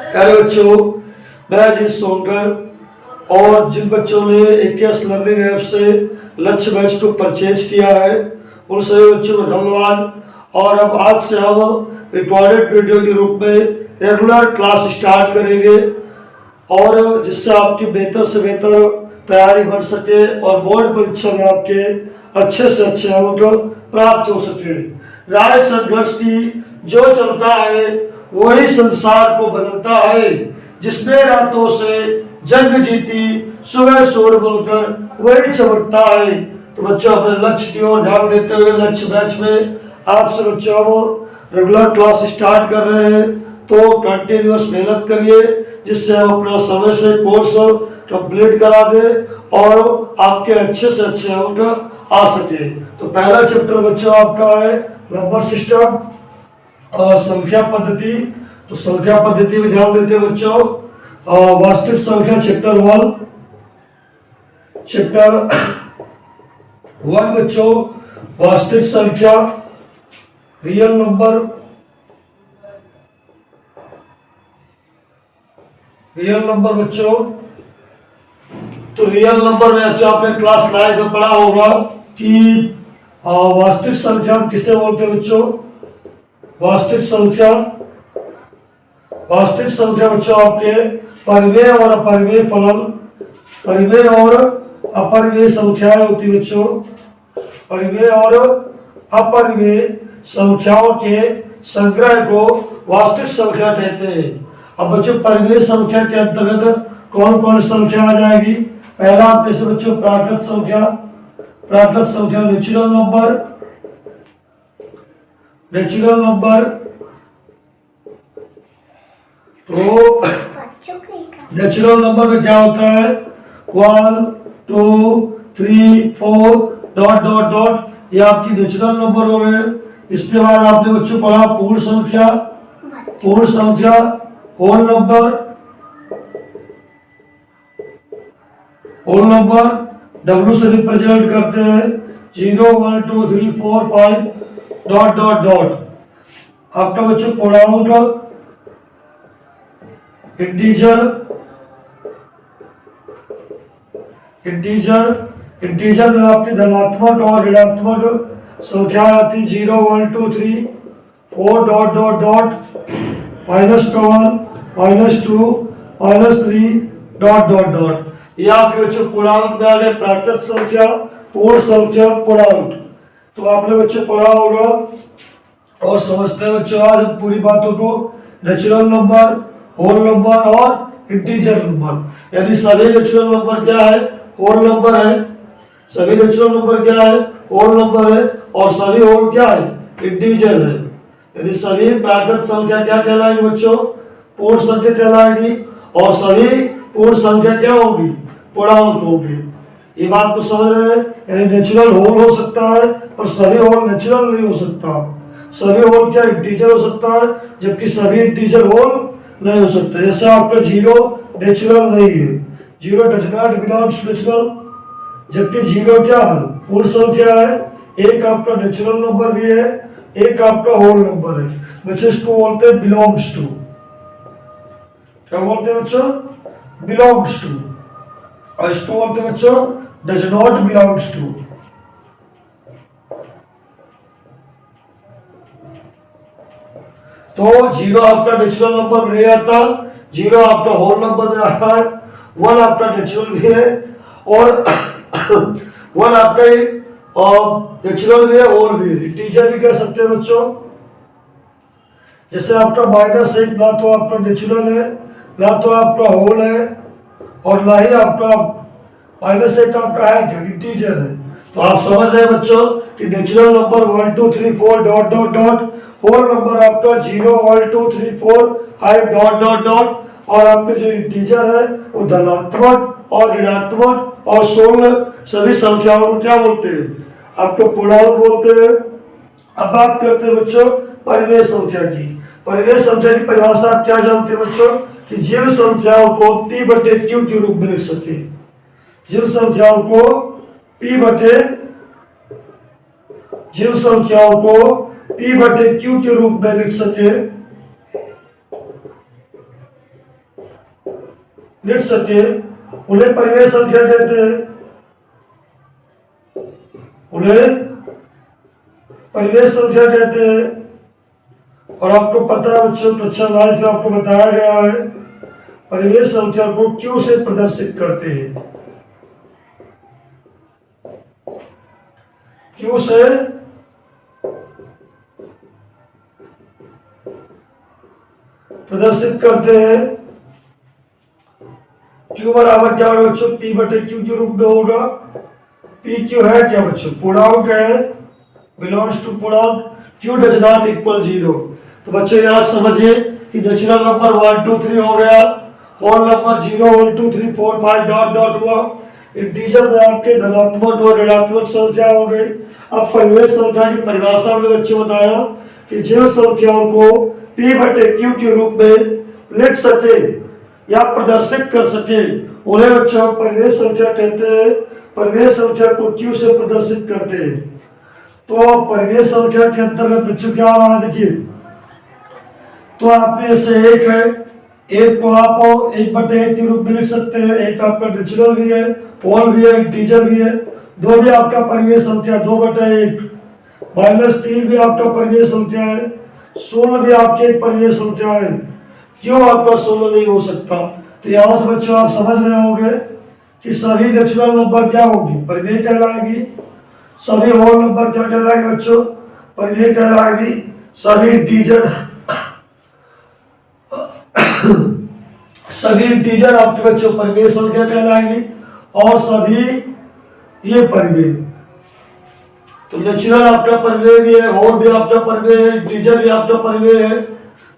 प्यारे बच्चों, मैं अजीत सोनकर और जिन बच्चों ने AKS लर्निंग ऐप से लक्ष्य बैच को परचेज किया है उन सभी बच्चों को धन्यवाद। और अब आज से हम रिकॉर्डेड वीडियो के रूप में रेगुलर क्लास स्टार्ट करेंगे और जिससे आपकी बेहतर से बेहतर तैयारी बन सके और बोर्ड परीक्षा में आपके अच्छे से अच्छे अंक प्राप्त हो सके। राय संघर्ष की जो चलता है वही संसार को बदलता है, जिसने रातों से जंग जीती सुबह सूर्य बनकर वही चमकता है। तो बच्चों अपने लक्ष्य की ओर ध्यान देते हुए लक्ष्य बैच में आपसे बच्चों हम रेगुलर क्लास स्टार्ट कर रहे हैं, तो कंटिन्यूअस मेहनत करिए जिससे हम अपना समय से कोर्स कंप्लीट करा दे और आपके अच्छे से अच्छे अंक आ सके। तो पहला चैप्टर बच्चों आपका है नंबर सिस्टम और संख्या पद्धति। तो संख्या पद्धति में ध्यान देते हैं बच्चों, वास्तविक संख्या चैप्टर 1 बच्चों, वास्तविक संख्या रियल नंबर बच्चों। तो रियल नंबर में अच्छा आपने क्लास 9 में पढ़ा होगा कि वास्तविक संख्या किसे बोलते हैं बच्चों। वास्तविक संख्या बच्चों आपके परिमेय और अपरिमेय फलन, परिमेय और अपरिमेय संख्याएं होती बच्चों। परिमेय और अपरिमेय संख्याओं के संग्रह को वास्तविक संख्या कहते हैं। अब बच्चों परिमेय संख्या के अंतर्गत कौन कौन संख्या आ जाएगी। पहला आपने से बच्चों प्राकृत संख्या, नेचुरल नंबर। तो नेचुरल नंबर में क्या होता है 1 2 3 4 डॉट डॉट डॉट, ये आपकी नेचुरल नंबर हो गए। इसके बाद आपने बच्चों पढ़ा पूर्ण संख्या होल नंबर W से रिप्रेजेंट करते हैं 0 1 2 3 4 5 डॉट डॉट डॉट। आपका बच्चों पूर्णांक इंटीजर में आपकी धनात्मक और ऋणात्मक संख्या आती 0 1 2 3 4 dot dot dot -1 -2 -3 dot dot dot. ये आपके बच्चों पूर्णांक में आ गए प्राकृत संख्या, पूर्ण संख्या, पूर्णांक। तो आपने बच्चों पढ़ा होगा और समझते हैं बच्चों आज हम पूरी बातों को। नेचुरल नंबर, होल नंबर और इंटीजर नंबर। यदि सभी नेचुरल नंबर क्या है होल नंबर है, सभी नेचुरल नंबर क्या है होल नंबर है और सभी होल क्या है इंटीजर है। यदि सभी प्राकृत संख्या क्या कहलाएगी बच्चों पूर्ण संख्या कहलाएगी और सभी पूर्ण संख्या क्या होगी पूर्णांक होगी। ये बात तो समझ रहे हैं। यानी नेचुरल होल हो सकता है पर सभी होल नेचुरल नहीं हो सकता। सभी होल क्या इंटीजर हो सकता है जबकि सभी इंटीजर होल नहीं हो सकते। जैसे आपका 0 नेचुरल नहीं है, 0 डज नॉट बिलोंग्स नेचुरल, जबकि 0 क्या है पूर्ण संख्या है। एक आपका नेचुरल नंबर भी है, एक आपका होल नंबर है। बच्चों इसको बोलते हैं बिलोंग्स टू। क्या बोलते हैं बच्चों बिलोंग्स टू। और इसको बोलते हैं बच्चों डज नॉट बिलोंग्स टू। तो 0 आपका नेचुरल नंबर में नहीं आता, 0 आपका होल नंबर में आता है, 1 आपका नेचुरल भी है और 1 आपका नेचुरल भी है होल भी है। इंटीजर भी कह सकते हैं बच्चों। जैसे आपका -1 ना तो आपका नेचुरल है ना तो आपका होल है और ना ही आपका -1 आपका है क्या इंटीजर है। तो आप समझ रहे हैं बच्चों कि natural number 1 2 3 4 dot dot dot, whole number आपका 0 1 2 3 4 5 डॉट डॉट डॉट और आपके जो इंटीजर है वो धनात्मक और ऋणात्मक और शून्य सभी संख्याओं को क्या बोलते हैं आपको पूर्णांक बोलते हैं। अब बात करते हैं बच्चों परिमेय संख्या की। परिमेय संख्या की परिभाषा आप क्या जानते हैं बच्चों कि जिन संख्याओं को P/Q के रूप में लिख सके, जिन संख्याओं को P/Q के रूप में लिख सके लिख सके उन्हें परिवेश संख्या कहते हैं। उन्हें परिवेश संख्या कहते हैं। और आपको पता है बच्चों, कक्षा 9 में आपको बताया गया है परिवेश संख्या को क्यू से प्रदर्शित करते हैं। क्यू से प्रदर्शित करते हैं। क्यू बराबर क्या होगा बच्चों, पी बटे क्यू के रूप में होगा। पी क्यू है क्या बच्चों, पूर्णांक है, बिलोंग्स टू पूर्णांक। Q does not equal 0। तो बच्चों यहाँ समझिए कि नेचुरल नंबर 1 2 3 हो गया, होल नंबर 0 1 2 3 4 5 डॉट डॉट हुआ। इंटीजर में आपके धनात्मक और ऋणात्मक संख्या हो गई। अब परिवेश संख्या की परिभाषा में बच्चों बताया कि जिन संख्याओं को पी बटे क्यू के रूप में लिख सके या प्रदर्शित कर सके उन्हें बच्चों परिवेश संख्या कहते हैं। परिवेश संख्या को क्यू से प्रदर्शित करते हैं। तो परिवेश संख्या के अंतर्गत बच्चों क्या आ रहा है देखिए, तो आप में से एक है, एक को आप 1/1 के रूप में लिख सकते हैं। एक आपका नेचुरल भी है, होल भी है, इंटीजर भी है। दो भी आपका परिवेश संख्या 2/1। -3 भी आपका परिवेश संख्या है। 16 भी आपकी एक परिवेश संख्या है। क्यों आपका 16 नहीं हो सकता? तो यहाँ से बच्चों आप समझ रहे होंगे कि सभी नेचुरल नंबर क्या होगी, परिमेय कहलाएगी। सभी होल नंबर क्या कहलाएगी बच्चों, परिमेय कहलाएगी। सभी इंटीजर सभी इंटीजर आपके बच्चों परिमेय संख्या कहलाएंगी और सभी ये परिमेय। तो नेचुरल आपका परिमेय भी है, होल भी आपका परिमेय है, इंटीजर भी आपका परिमेय है।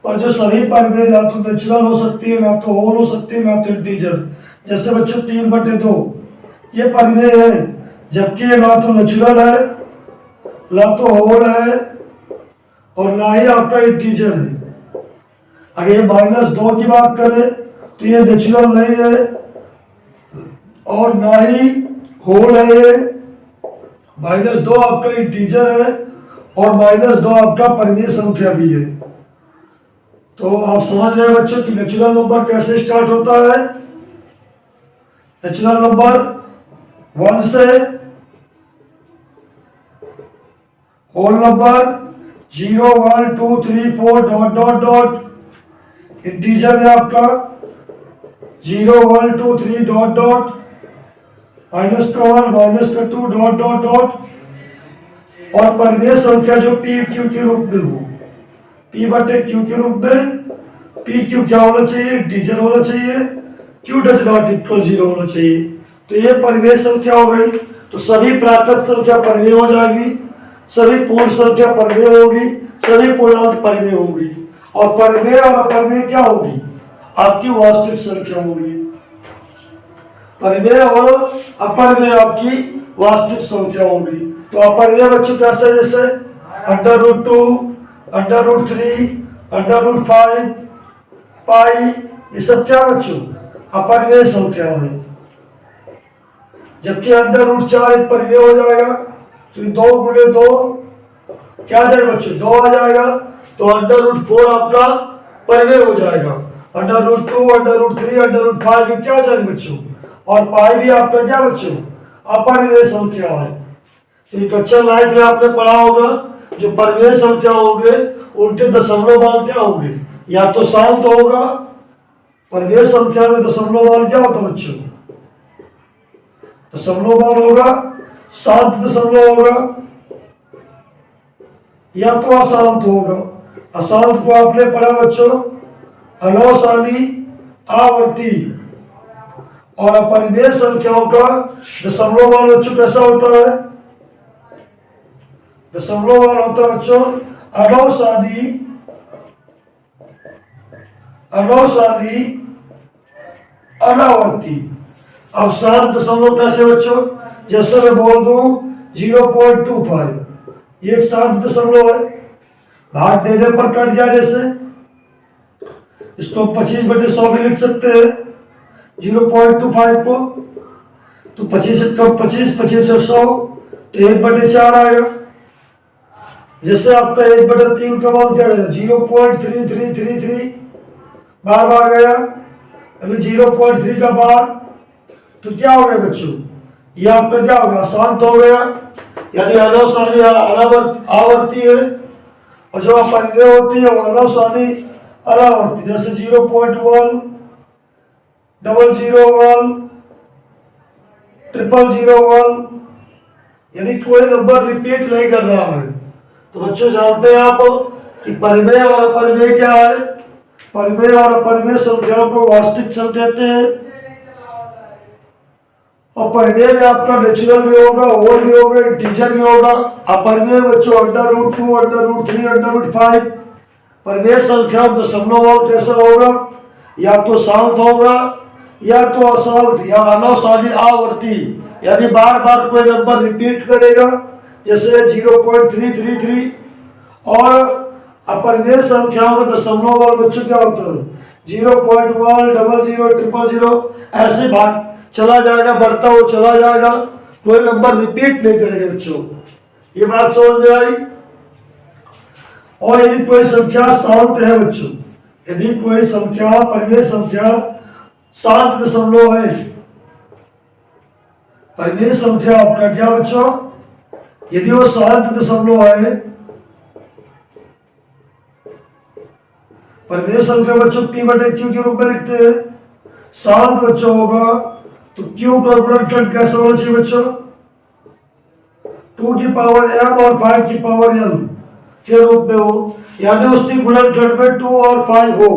पर जो सभी परिमेय ना तो नेचुरल हो सकती है, ना तो होल हो सकती है, ना तो इंटीजर। जैसे बच्चों 3/2 ये परिमेय है, जबकि ये ना तो नेचुरल है, ना तो होल है और ना ही आपका इंटीजर है। अगर ये -2 की बात करें तो ये नेचुरल नहीं है और ना ही होल है। ये -2 आपका इंटीजर है और -2 आपका परिमेय संख्या भी है। तो आप समझ रहे हैं बच्चों कि नेचुरल नंबर कैसे स्टार्ट होता है। नेचुरल नंबर 1 से, whole number 0 1 2 3 4 dot dot dot, integer में आपका 0 1 2 3 dot dot, -1 -2 dot dot dot, और परिमेय संख्या जो पी क्यू के रूप में हो, पी बटे क्यू के रूप में। पी क्यू क्या होना चाहिए, इंटीजर होना चाहिए। क्यू डज नॉट इक्वल 0 होना चाहिए। तो ये परिमेय संख्या हो गई। तो सभी प्राकृत संख्या परिमेय हो जाएगी, सभी पूर्ण संख्या परिमेय होगी, सभी पूर्णांक परिमेय होगी। और परिमेय और अपरिमेय क्या होगी, आपकी वास्तविक संख्या होगी। परिमेय और अपरिमेय आपकी वास्तविक संख्या होगी। तो अपरिमेय बच्चों कैसे, जैसे √2 √3 √5 पाई, ये सब क्या बच्चों अपरिमेय संख्या है। जबकि √4 एक परिमेय हो जाएगा। तो 2 गुणे 2 क्या आ जाएगा बच्चों, 2 आ जाएगा। तो √4 आपका परिमेय हो जाएगा। √2 √3 √5 क्या हो जाएगा बच्चों, और पाई भी आपका क्या बच्चों अपरिमेय संख्या है। तो कक्षा 9 में आपने पढ़ा होगा जो परिमेय संख्या होंगे उनके दशमलव मान क्या होंगे, या तो शांत होगा। परिमेय संख्या में दशमलव मान क्या होता है बच्चों, दशमलव मान होगा, शांत दशमलव होगा या तो अशांत होगा। अशांत को आपने पढ़ा बच्चों अनवसानी, आवर्ती। और अपरिमेय संख्याओं का दशमलव मान बच्चों कैसा होता है, दशमलव मान होता है बच्चों अनवसानी, अनवसानी, अनावर्ती। अब शांत दशमलव कैसे बच्चों, जैसे मैं बोल दूं 0.25, ये एक शांत दशमलव है। भाग देने पर कट जाए, जैसे इसको 25/100 भी लिख सकते हैं 0.25 को। तो 25 से कम 25, 25 से 100 तो 1/4 आएगा। जैसे आपका 1/3 का मान क्या है 0.3333, बार बार गया यानी 0.3 का बार, तो क्या हो गया बच्चों, ये आपका क्या होगा, शांत हो गया, यानी अनवसानी आवर्ती है, और जो अपरिमेय होती है वो अनवसानी अनावर्ती। जैसे 0.1, 001, 0001, यानी कोई नंबर रिपीट नहीं कर रहा है। तो बच्चों जानते हैं आप कि परिमेय और अपरिमेय क्या है। परिमेय और अपरिमेय संख्याओं को वास्तविक संख्या कहते हैं, और परिमेय में आपका नेचुरल भी होगा, होल भी होगा, इंटीजर भी होगा। अपरिमेय बच्चों √2, √3, √5। परिमेय संख्या दशमलव कैसा होगा, या तो शांत होगा या तो अशांत या अनवसानी आवर्ती, यानी बार बार कोई नंबर रिपीट करेगा, जैसे 0.333। और अपरिमेय संख्याओं में दशमलव वाले बच्चों क्या होता है, 0.1, 00, 000, ऐसे भाग चला जाएगा, बढ़ता हुआ चला जाएगा, कोई नंबर रिपीट नहीं करेगा बच्चों। ये बात समझ में आई। और यदि कोई संख्या शांत है बच्चों, यदि कोई संख्या परिमेय संख्या शांत दशमलव है, परिमेय संख्या आपका क्या बच्चों, यदि वो शांत दशमलव है, परिमेय संख्या बच्चों p/q के रूप में लिखते हैं। शांत बच्चों होगा तो q का गुणनखंड कैसा होना चाहिए बच्चों, 2 की पावर m और 5 की पावर n के रूप में हो, यानी उसकी गुणनखंड में 2 और 5 हो,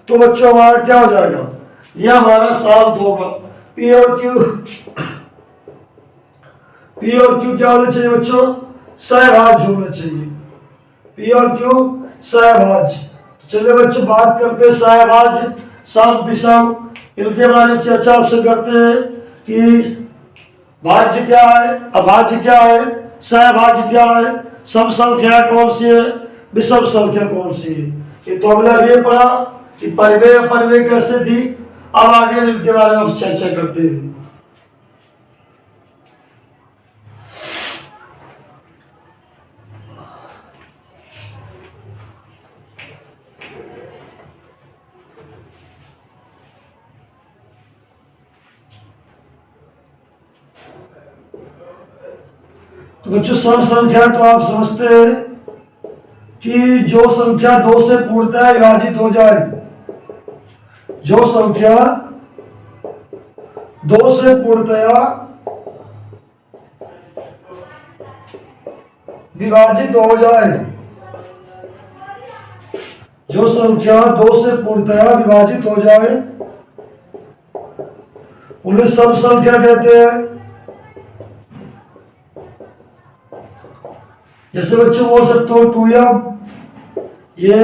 तो बच्चों हमारा क्या हो जाएगा, यह हमारा शांत होगा। p और q क्या होना चाहिए बच्चों, सहभाज्य होना चाहिए। p और q सहभाज्य। चलिए बच्चों बात करते हैं सहभाज्य, सम, विषम, इनके बारे में चर्चा आपसे करते हैं कि भाज्य क्या है, अभाज्य क्या है, सहभाज्य क्या है, सम संख्या कौन सी है, विषम संख्या कौन सी है। ये तो हमने ये पढ़ा कि परिमेय अपरिमेय कैसे थी। अब आगे इनके बारे में हम चर्चा करते हैं। तो बच्चों सम संख्या तो आप समझते हैं कि जो संख्या 2 से पूर्णतः विभाजित हो जाए, जो संख्या 2 से पूर्णतया विभाजित हो जाए, जो संख्या 2 से पूर्णतया विभाजित हो जाए उन्हें सम संख्या कहते हैं। जैसे बच्चों बोल सकते हो 2m, ये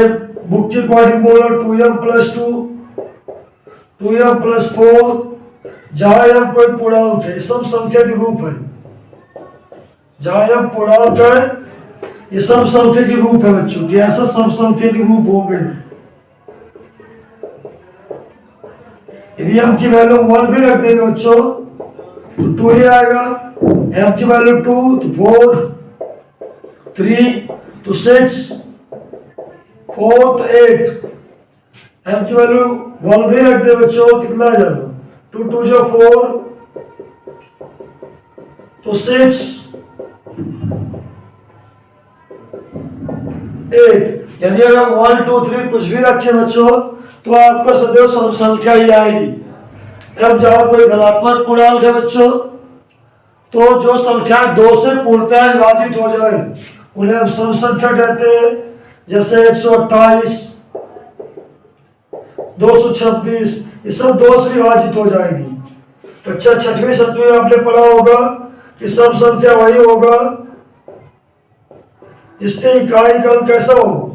बुक के अकॉर्डिंग बोलो 2m + 2, 2m + 4, जहां m कोई पूर्णांक है, सम संख्या के रूप है। जहां m पूर्णांक है, ये सम संख्या के रूप है बच्चों, ये ऐसा सम संख्या के रूप हो गए। यदि m की वैल्यू 1 भी रख देंगे बच्चों तो 2 ही आएगा, m की वैल्यू 2 तो 4, 3 तो 6, 4 तो 8, m की वैल्यू 1 भी रख दे बच्चों, कितना आ जाएगा, 2 2 जो 4 तो 6, 8, यानी अगर 1 2 3 कुछ भी रखे बच्चों तो आपका सदैव सम संख्या ही आएगी। अब जहां कोई धनात्मक पूर्णांक है बच्चों, तो जो संख्या 2 से पूर्णतः विभाजित हो जाए उन्हें हम सम संख्या कहते हैं। जैसे 128, 226, ये सब 2 से विभाजित हो जाएगी। तो अच्छा 6वीं 7वीं आपने पढ़ा होगा कि सम संख्या वही होगा जिसके इकाई का अंक कैसा हो,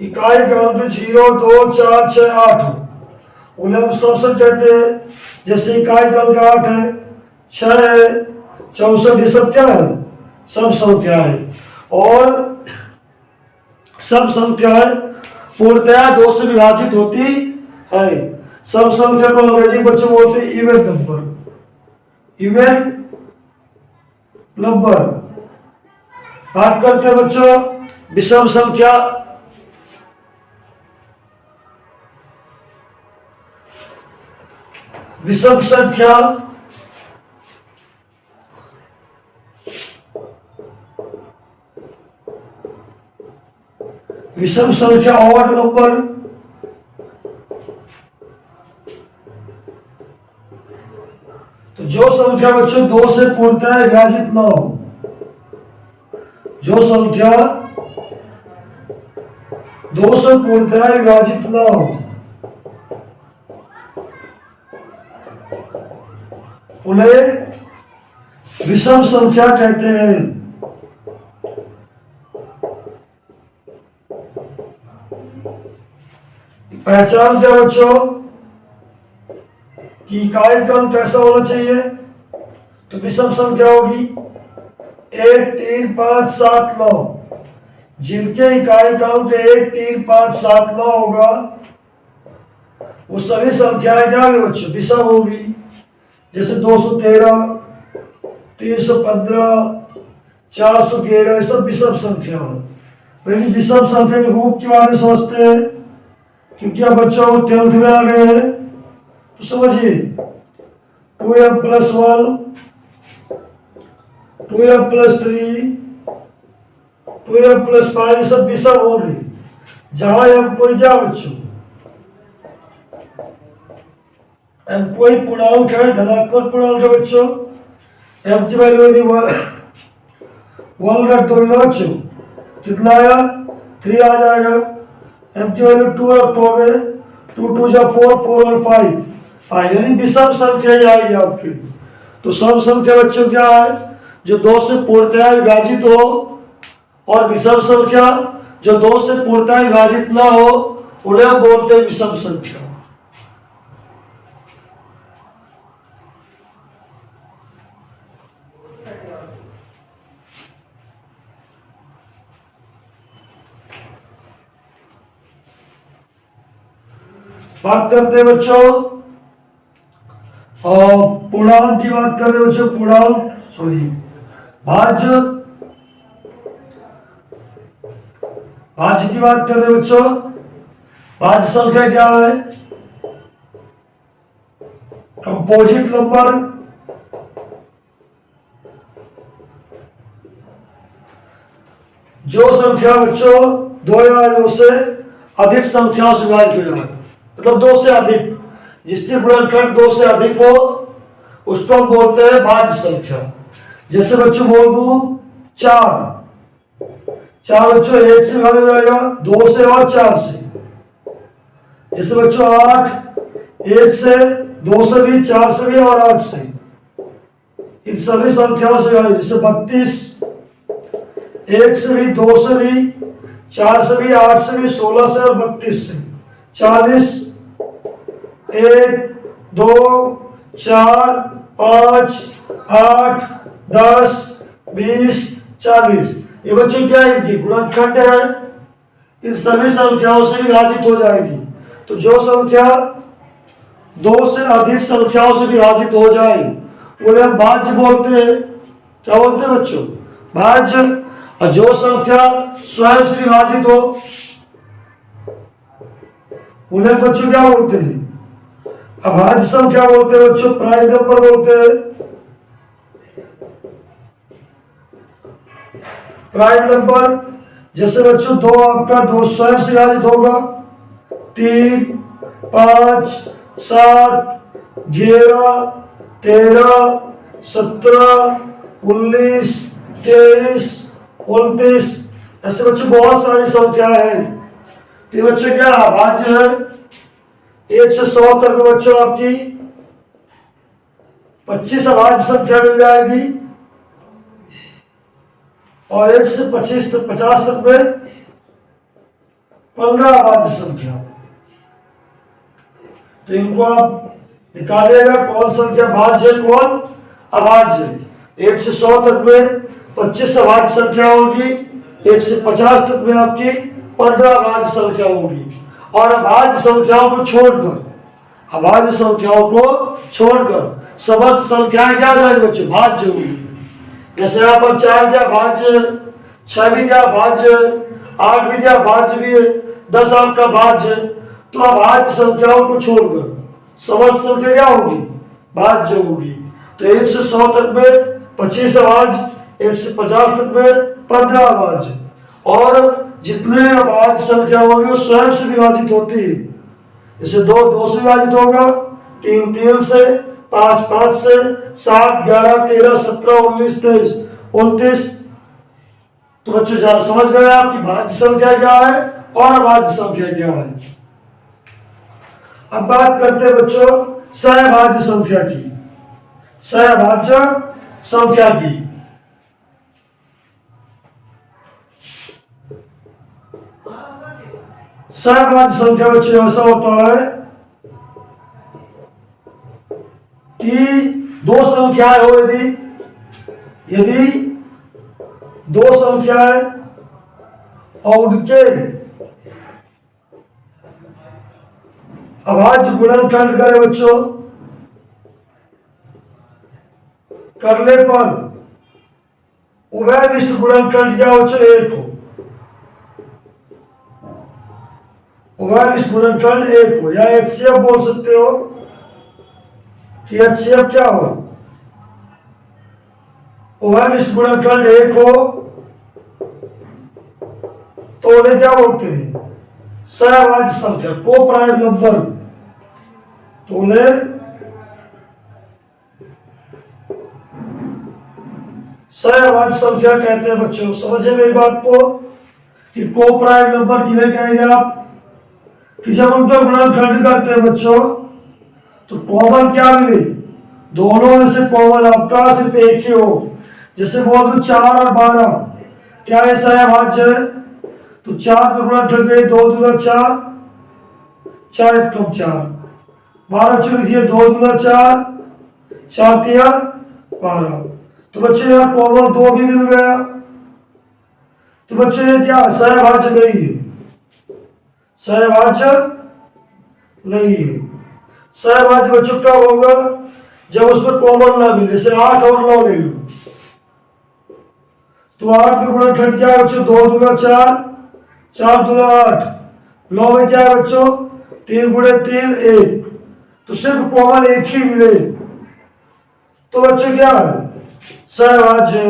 इकाई का अंक 0 2 4 6 8 हो, उन्हें हम सम संख्या कहते हैं। जैसे इकाई का अंक 8 है, 6 है, 64, ये सब क्या है, सम संख्या है। और सम संख्याएं पूर्णतया 2 से विभाजित होती है। सम संख्या को अंग्रेजी बच्चों बोलते हैं इवन नंबर। Even number. बात करते हैं बच्चों विषम संख्या। विषम संख्या ऑड नंबर तो जो संख्या बच्चों 2 से पूर्णतः विभाजित न हो, जो संख्या 2 से पूर्णतः विभाजित न हो उन्हें विषम संख्या कहते हैं। पहचान क्या बच्चों कि इकाई क्रम कैसा होना चाहिए? तो विषम संख्या होगी 1 3 5 7 9, जिनके इकाई क्रम के 1 3 5 7 9 होगा वो सभी संख्याएं क्या होगी बच्चों? विषम होगी। जैसे 213, 315, 411 सब विषम संख्या है। लेकिन विषम संख्या के रूप के बारे में समझते हैं, क्योंकि अब बच्चों को 10th में आ गए हैं तो समझिए 2m + 1, 2m + 3, 2m + 5 सब विषम होंगे। जहां m कोई क्या बच्चों? m कोई पूर्णांक है, धनात्मक पूर्णांक है बच्चों। m की वैल्यू यदि 1 रख दो बच्चों, कितना आया? 3 आ जाएगा। m की वैल्यू 2 रखोगे, 2 2 जा 4, 4 और 5 यानी विषम संख्या ही आएगी आपकी। तो सम संख्या बच्चों क्या है? जो 2 से पूर्णतः विभाजित हो, और विषम संख्या जो 2 से पूर्णतः विभाजित ना हो उन्हें हम बोलते हैं विषम संख्या। बात करते हैं बच्चों और पूर्णांक की बात कर रहे हैं बच्चों। पूर्णांक भाज्य की बात कर रहे हैं बच्चों। भाज्य संख्या क्या है? कंपोजिट नंबर जो संख्या बच्चों 2 या 2 से अधिक संख्याओं से विभाजित हो जाए, मतलब 2 से अधिक, जिसकी गुणनखंड 2 से अधिक हो उसको हम बोलते हैं भाज्य संख्या। जैसे बच्चों बोल दूं 4 बच्चों 1 से विभाजित हो जाएगा, 2 से और 4 से। जैसे बच्चों 8 1 से, 2 से भी, 4 से भी और 8 से। इन सभी संख्याओं से विभाजित। जैसे 32 1 से भी, 2 से भी, 4 से भी, 8 से भी, 16 से और 32 से। 40 1 2 4 5 8 10 20 40 ये बच्चों क्या है? इनकी गुणनखंड है, इन सभी संख्याओं से विभाजित हो जाएगी। तो जो संख्या 2 से अधिक संख्याओं से विभाजित हो जाए उन्हें हम भाज्य बोलते हैं। क्या बोलते हैं बच्चों? भाज्य। और जो संख्या स्वयं से विभाजित हो उन्हें बच्चों क्या बोलते हैं? अभाज्य संख्या बोलते हैं बच्चों, प्राइम नंबर बोलते हैं। प्राइम नंबर जैसे बच्चों 2 आपका 2 स्वयं से विभाजित होगा, 3 5 7 11 13 17 19 23 29 ऐसे बच्चों बहुत सारी संख्याएं हैं। तो बच्चों क्या अभाज्य है? 1 से 100 तक में बच्चों आपकी 25 अभाज्य संख्या मिल जाएगी, और 1 से 25 तक 50 तक में 15 अभाज्य संख्या। तो इनको आप निकालिएगा कौन संख्या भाज्य है कौन अभाज्य है। 1 से 100 तक में 25 अभाज्य संख्या होगी, 1 से 50 तक में आपकी 15 अभाज्य संख्या होगी। और अभाज्य संख्याओं को छोड़कर समस्त संख्याएं क्या जाएंगी बच्चों? भाज्य होगी। जैसे यहाँ पर 4 क्या भाज्य, 6 भी क्या भाज्य, 8 भी क्या भाज्य भी है, 10 आपका भाज्य। तो अभाज्य संख्याओं को छोड़कर समस्त संख्या क्या होगी? भाज्य होगी। तो 1 से 100 तक में 25 अभाज्य, 1 से 50 तक में 15 अभाज्य, और जितने अभाज्य संख्या होगी वो स्वयं से विभाजित होती है। जैसे 2 से विभाजित होगा, 3 से, 5 से, 7, 11, 13, 17, 19, 23, 29। तो बच्चों जरा समझ गए आपकी भाज्य संख्या क्या है और अभाज्य संख्या क्या है। अब बात करते हैं बच्चों सहभाज्य संख्या की। सहभाज्य संख्या की सहभाज्य संख्या बच्चों ऐसा होता है कि दो संख्याएं हो, यदि दो संख्याएं और उनके अभाज्य गुणनखंड करें बच्चों, करने पर उभयनिष्ठ गुणनखंड क्या बच्चों 1 हो, उभयनिष्ठ गुणनखंड 1 हो, या HCF बोल सकते हो कि HCF क्या हो, उभयनिष्ठ गुणनखंड 1 हो तो उन्हें क्या बोलते हैं सहभाज्य संख्या, को प्राइम नंबर। तो उन्हें सहभाज्य संख्या कहते हैं बच्चों। समझे मेरी बात को कि को प्राइम नंबर किन्हें कहेंगे आप, कि जब उनका गुणनखंड करते हैं बच्चों तो कॉमन क्या मिले, दोनों में से कॉमन आपका सिर्फ एक ही हो। जैसे बोल दो 4 और 12 क्या है सहभाज्य है, तो 4 का गुणनखंड करिए 2 दूना 4, 4 एक कम 4, 12 बच्चों लिखिए 2 दूना 4, 4 तिया 12। तो बच्चों यहाँ कॉमन 2 भी मिल गया। तो बच्चों ये क्या सहभाज्य नहीं है, सहभाज्य नहीं है। सहभाज्य बच्चों क्या होगा जब उसमें कॉमन ना मिले। जैसे 8 और 9 ले लो, तो 8 का गुणनखंड क्या है बच्चों 2 दूना 4, 4 दूना 8, 9 में क्या है बच्चों 3 गुणे 3 1, तो सिर्फ कॉमन एक ही मिले तो बच्चों क्या है सहभाज्य।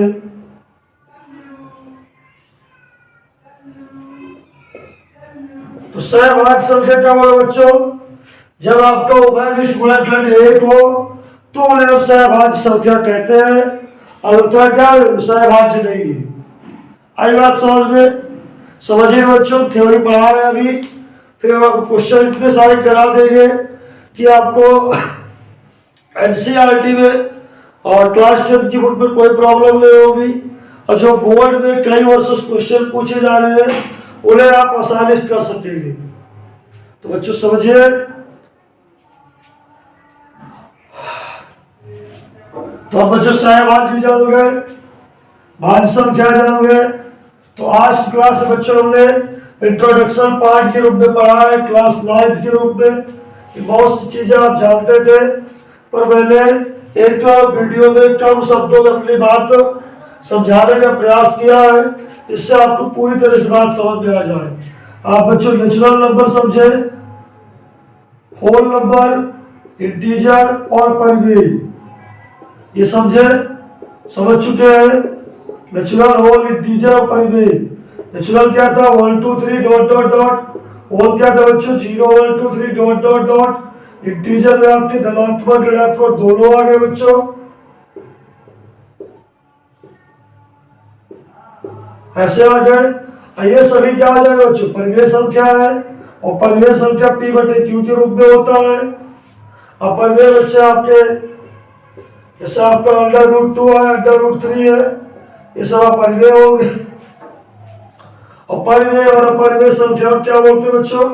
तो सहभाज्य संख्या क्या होगा बच्चों, जब आपका उभयनिष्ठ गुणनखंड 1 हो तो उन्हें हम सहभाज्य संख्या कहते हैं, अन्यथा क्या सहभाज्य नहीं है। आई बात समझ में, समझिए बच्चों थ्योरी पढ़ा रहे अभी, फिर आपको क्वेश्चन इतने सारे करा देंगे कि आपको एनसीईआरटी में और क्लास 10 की बुक में कोई प्रॉब्लम नहीं होगी। और जो बोर्ड में कई वर्षों क्वेश्चन पूछे जा रहे हैं उन्हें आप आसानी से कर सकेंगे। तो बच्चों समझिए, तो अब बच्चों सहभाज्य भी जान गए, भाज्य संख्या जान गए। तो आज की क्लास में बच्चों हमने इंट्रोडक्शन पार्ट के रूप में पढ़ा है, क्लास 9 के रूप में। बहुत सी चीजें आप जानते थे, पर मैंने एक वीडियो में कम शब्दों में अपनी बात समझाने का प्रयास किया है, जिससे आपको पूरी तरह से बात समझ में आ जाए। आप बच्चों नेचुरल नंबर समझे, होल नंबर, इंटीजर और परिमेय, ये समझे, समझ चुके हैं। नेचुरल, होल, इंटीजर और परिमेय। नेचुरल क्या था 1 2 3 डॉट डॉट डॉट, होल क्या था बच्चों 0 1 2 3 डॉट डॉट डॉट, इंटीजर में आपके धनात्मक ऋणात्मक दोनों आ गए बच्चों। ऐसे आ गए। ये सभी क्या आ जाएगा बच्चों परिमेय संख्या है, और परिमेय संख्या P/Q के रूप में होता है। अब परिमेय बच्चे आपके जैसे आपका √2 है, √3 है, ये सब परिमेय होंगे। और परिमेय और अपरिमेय संख्या क्या बोलते हैं बच्चों,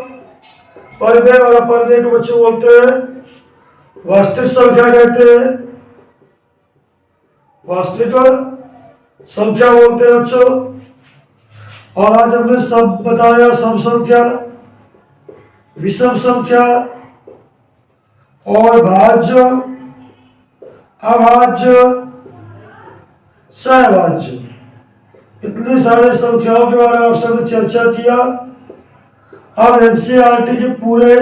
परिमेय और अपरिमेय को बच्चों बोलते हैं वास्तविक संख्या कहते हैं, वास्तविक संख्या बोलते हैं बच्चों। और आज हमने सब बताया, सम संख्या, विषम संख्या और भाज्य, अभाज्य, सहभाज्य, इतनी सारी संख्याओं के बारे में आपसे हमने चर्चा किया। अब एनसीईआरटी के पूरे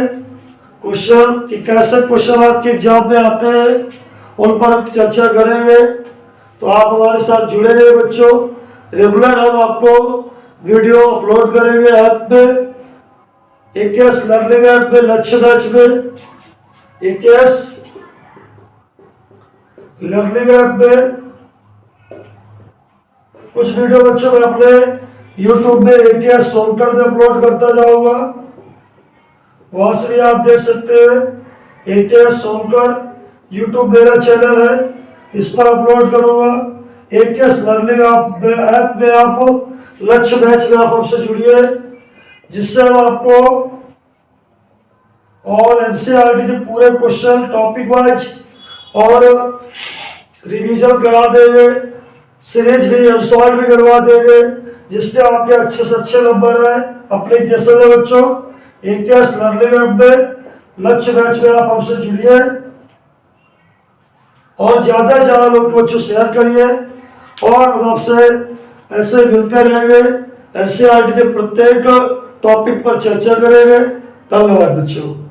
क्वेश्चन कि कैसे क्वेश्चन आपके एग्जाम में आते हैं उन पर हम चर्चा करेंगे। तो आप हमारे साथ जुड़े रहिए बच्चों। रेगुलर हम आपको वीडियो अपलोड करेंगे ऐप में, AKS लर्निंग ऐप में, लक्ष्य बैच में, AKS लर्निंग ऐप में। कुछ वीडियो बच्चों मैं अपने YouTube में AKS सोनकर में अपलोड करता जाऊंगा, वहां से भी आप देख सकते हैं। AKS सोनकर YouTube मेरा चैनल है, इस पर अपलोड करूंगा। AKS लर्निंग ऐप में आप लक्ष्य बैच में आप हमसे जुड़िए, जिससे हम आपको और NCERT के पूरे क्वेश्चन टॉपिक वाइज और रिवीजन करा देंगे, सीरीज भी अनसॉल्व भी करवा देंगे, जिससे आपके अच्छे से अच्छे नंबर आए अपने जैसे में बच्चों। AKS लर्निंग ऐप में लक्ष्य बैच में आप हमसे जुड़िए और ज्यादा से ज्यादा लोग बच्चों शेयर करिए, और हम आपसे ऐसे मिलते रहेंगे, NCERT के प्रत्येक टॉपिक पर चर्चा करेंगे। धन्यवाद बच्चों।